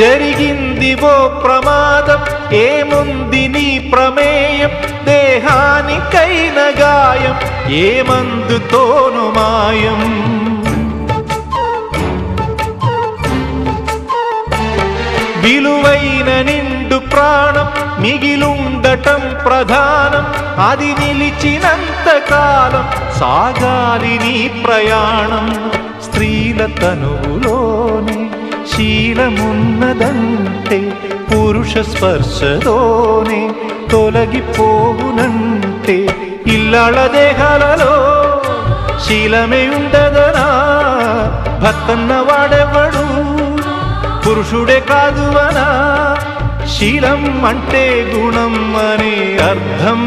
జరిగింది ఓ ప్రమాదం, ఏముంది నీ ప్రమేయం, దేహానికైన గాయం ఏ మందుతోను మాయం. విలువైన నిండు ప్రాణం మిగిలుండటం ప్రధానం, అది నిలిచినంత కాలం సాగాలి నీ ప్రయాణం. స్త్రీల తనువులోనే శీలమున్నదంటే పురుష స్పర్శతోనే తొలగిపోవునంటే, ఇల్లాళ దేహాలలో శీలమే ఉండదనా, భర్తన్న వాడెవడు పురుషుడే కాదువనా. శీలం అంటే గుణం అనే అర్థం.